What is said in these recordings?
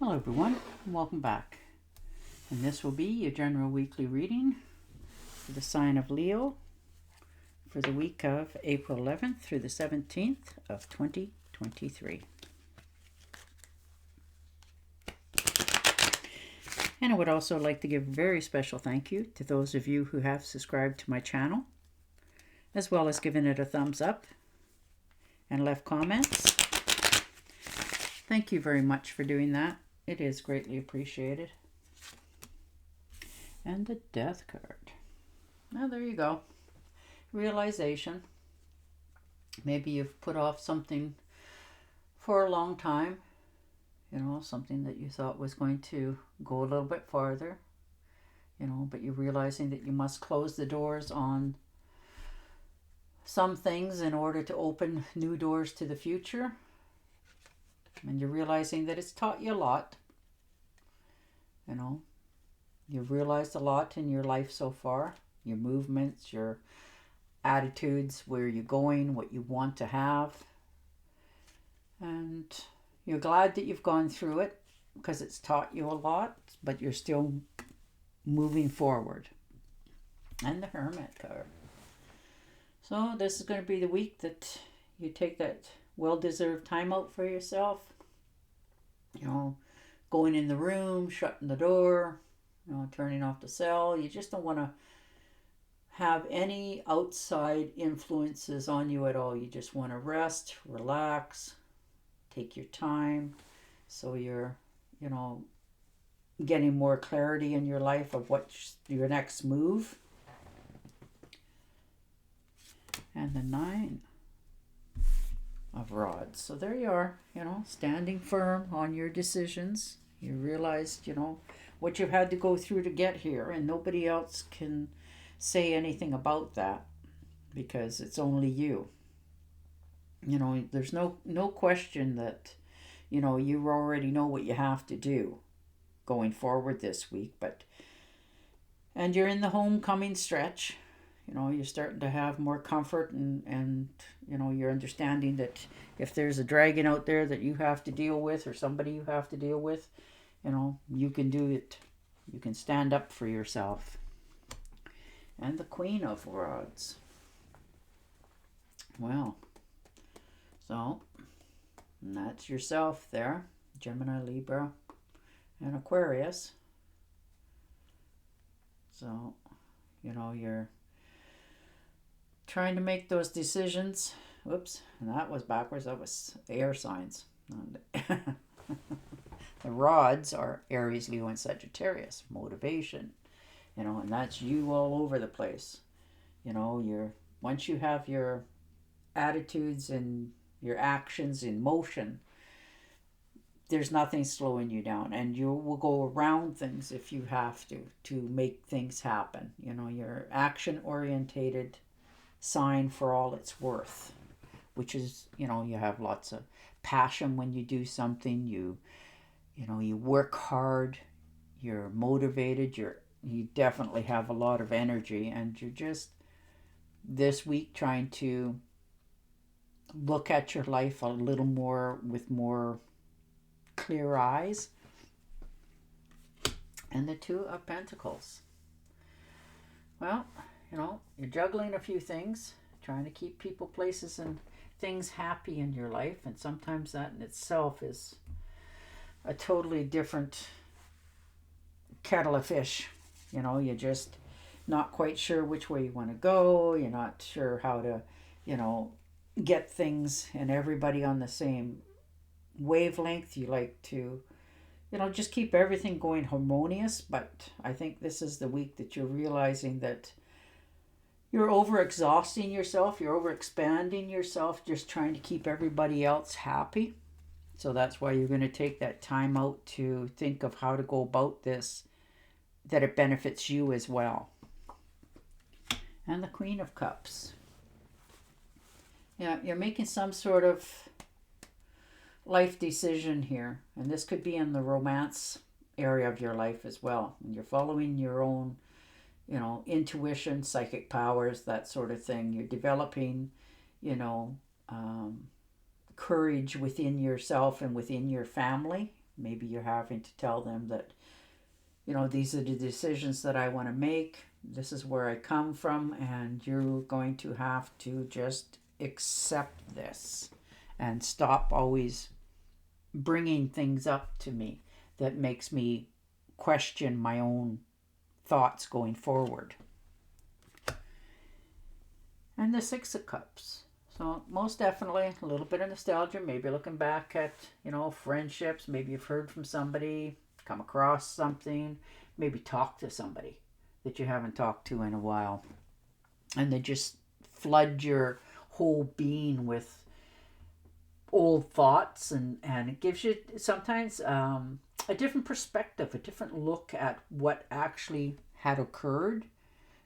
Hello everyone, and welcome back. And this will be your general weekly reading for the sign of Leo for the week of April 11th through the 17th of 2023. And I would also like to give a very special thank you to those of you who have subscribed to my channel, as well as given it a thumbs up and left comments. Thank you very much for doing that. It is greatly appreciated. And the Death card. Now there you go. Realization. Maybe you've put off something for a long time. Something that you thought was going to go a little bit farther. But you're realizing that you must close the doors on some things in order to open new doors to the future. And you're realizing that it's taught you a lot. You've realized a lot in your life so far. Your movements, your attitudes, where you're going, what you want to have. And you're glad that you've gone through it because it's taught you a lot, but you're still moving forward. And the Hermit card. So this is going to be the week that you take that well-deserved time out for yourself. Going in the room, shutting the door, turning off the cell. You just don't want to have any outside influences on you at all. You just want to rest, relax, take your time. So you're, getting more clarity in your life of what's your next move. And the 9 of Rods. So there you are, standing firm on your decisions. You realized, what you've had to go through to get here, and nobody else can say anything about that because it's only you. There's no question that, you already know what you have to do going forward this week, and you're in the homecoming stretch. You're starting to have more comfort and you're understanding that if there's a dragon out there that you have to deal with or somebody you have to deal with, you can do it. You can stand up for yourself. And the Queen of Rods. Well, so that's yourself there. Gemini, Libra, and Aquarius. So, you're trying to make those decisions. Whoops, and that was backwards. That was air signs. The rods are Aries, Leo, and Sagittarius. Motivation, and that's you all over the place. Once you have your attitudes and your actions in motion, there's nothing slowing you down, and you will go around things if you have to make things happen. You're action orientated sign for all it's worth, which is, you have lots of passion when you do something. You work hard, you're motivated, you definitely have a lot of energy, and you're just this week trying to look at your life a little more with more clear eyes. And the 2 of Pentacles. Well, you're juggling a few things, trying to keep people, places, and things happy in your life. And sometimes that in itself is a totally different kettle of fish. You're just not quite sure which way you want to go. You're not sure how to, get things and everybody on the same wavelength. You like to, just keep everything going harmonious. But I think this is the week that you're realizing that you're overexhausting yourself, you're overexpanding yourself, just trying to keep everybody else happy. So that's why you're going to take that time out to think of how to go about this, that it benefits you as well. And the Queen of Cups. Yeah, you're making some sort of life decision here. And this could be in the romance area of your life as well. And you're following your own, intuition, psychic powers, that sort of thing. You're developing, courage within yourself and within your family. Maybe you're having to tell them that, these are the decisions that I want to make. This is where I come from, and you're going to have to just accept this and stop always bringing things up to me that makes me question my own thoughts going forward. And the Six of Cups. So most definitely a little bit of nostalgia, maybe looking back at, friendships. Maybe you've heard from somebody, come across something, maybe talk to somebody that you haven't talked to in a while. And they just flood your whole being with old thoughts, and it gives you sometimes a different perspective, a different look at what actually had occurred.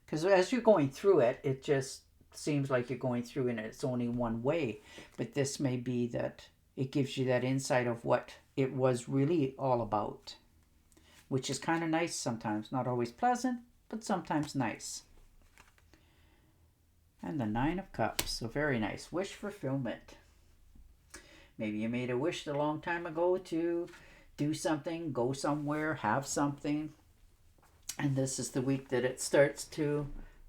Because as you're going through it, it just seems like you're going through and it's only one way. But this may be that it gives you that insight of what it was really all about, which is kind of nice sometimes. Not always pleasant, but sometimes nice. And the Nine of Cups. So very nice. Wish fulfillment. Maybe you made a wish a long time ago to do something, go somewhere, have something. And this is the week that it starts to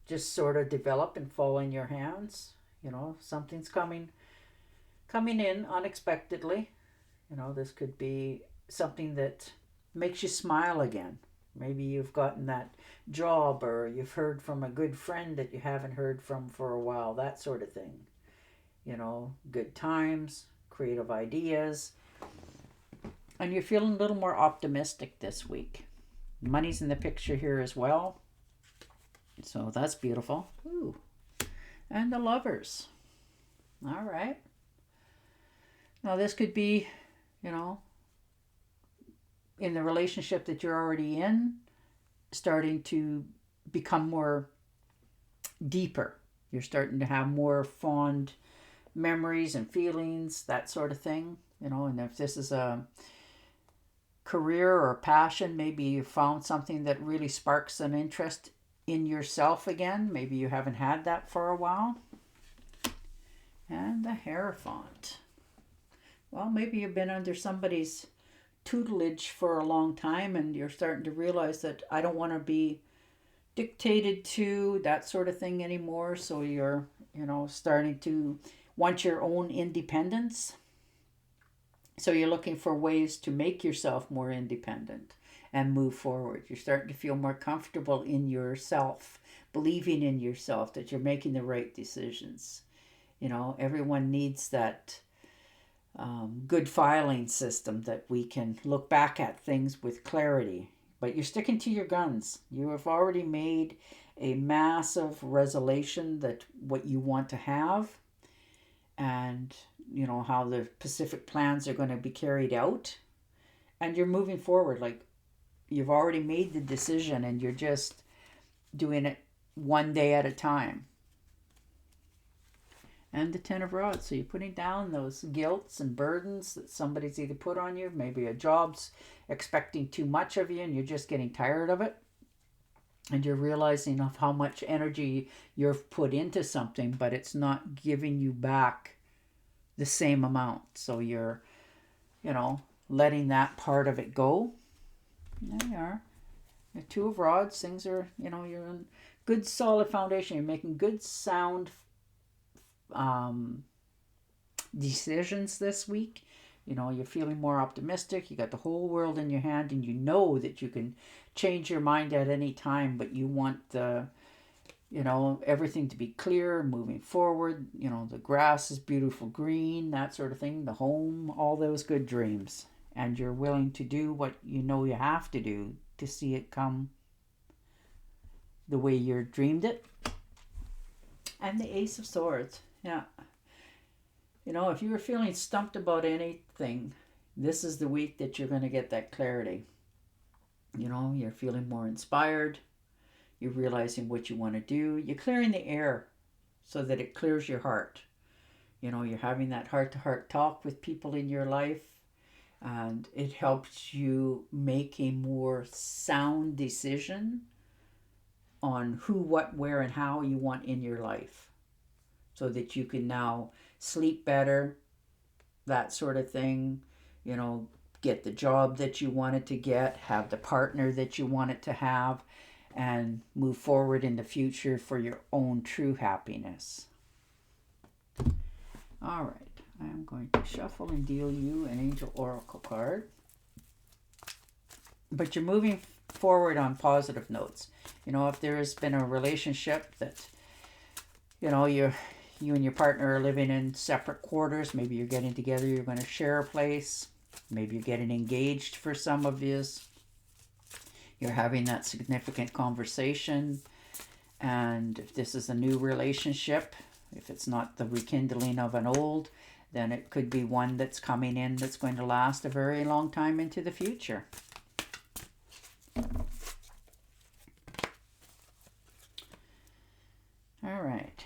just sort of develop and fall in your hands. Something's coming in unexpectedly. This could be something that makes you smile again. Maybe you've gotten that job, or you've heard from a good friend that you haven't heard from for a while, that sort of thing. Good times, creative ideas. And you're feeling a little more optimistic this week. Money's in the picture here as well. So that's beautiful. Ooh. And the Lovers. All right. Now this could be, in the relationship that you're already in, starting to become more deeper. You're starting to have more fond memories and feelings, that sort of thing. And if this is a career or a passion, maybe you found something that really sparks an interest in yourself again. Maybe you haven't had that for a while. And the Hierophant. Well, maybe you've been under somebody's tutelage for a long time, and you're starting to realize that I don't want to be dictated to, that sort of thing anymore. So you're, starting to want your own independence. So you're looking for ways to make yourself more independent and move forward. You're starting to feel more comfortable in yourself, believing in yourself, that you're making the right decisions. Everyone needs that good filing system that we can look back at things with clarity. But you're sticking to your guns. You have already made a massive resolution that what you want to have, and how the Pacific plans are going to be carried out, and you're moving forward. Like, you've already made the decision, and you're just doing it one day at a time. And the Ten of Rods. So you're putting down those guilts and burdens that somebody's either put on you. Maybe a job's expecting too much of you and you're just getting tired of it. And you're realizing of how much energy you've put into something, but it's not giving you back the same amount. So you're, letting that part of it go. There you are. The Two of Rods. Things are, you're in good solid foundation. You're making good sound decisions this week. You're feeling more optimistic. You got the whole world in your hand, and you know that you can change your mind at any time, but you want the everything to be clear, moving forward. The grass is beautiful green, that sort of thing, the home, all those good dreams. And you're willing to do what you have to do to see it come the way you dreamed it. And the Ace of Swords. Yeah. If you were feeling stumped about anything, this is the week that you're going to get that clarity. You're feeling more inspired. You're realizing what you want to do. You're clearing the air so that it clears your heart. You're having that heart-to-heart talk with people in your life, and it helps you make a more sound decision on who, what, where, and how you want in your life, so that you can now sleep better, that sort of thing, get the job that you wanted to get, have the partner that you wanted to have, and move forward in the future for your own true happiness. All right, I'm going to shuffle and deal you an Angel Oracle card. But you're moving forward on positive notes. You know, if there has been a relationship that, you know, you and your partner are living in separate quarters, maybe you're getting together, you're going to share a place, maybe you're getting engaged for some of yous, you're having that significant conversation, and if this is a new relationship, if it's not the rekindling of an old, then it could be one that's coming in that's going to last a very long time into the future. All right.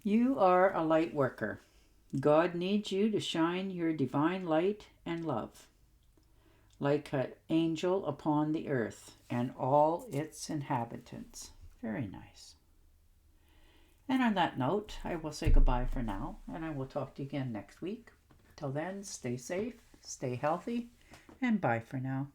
You are a light worker. God needs you to shine your divine light and love, like an angel upon the earth and all its inhabitants. Very nice. And on that note, I will say goodbye for now, and I will talk to you again next week. Till then, stay safe, stay healthy, and bye for now.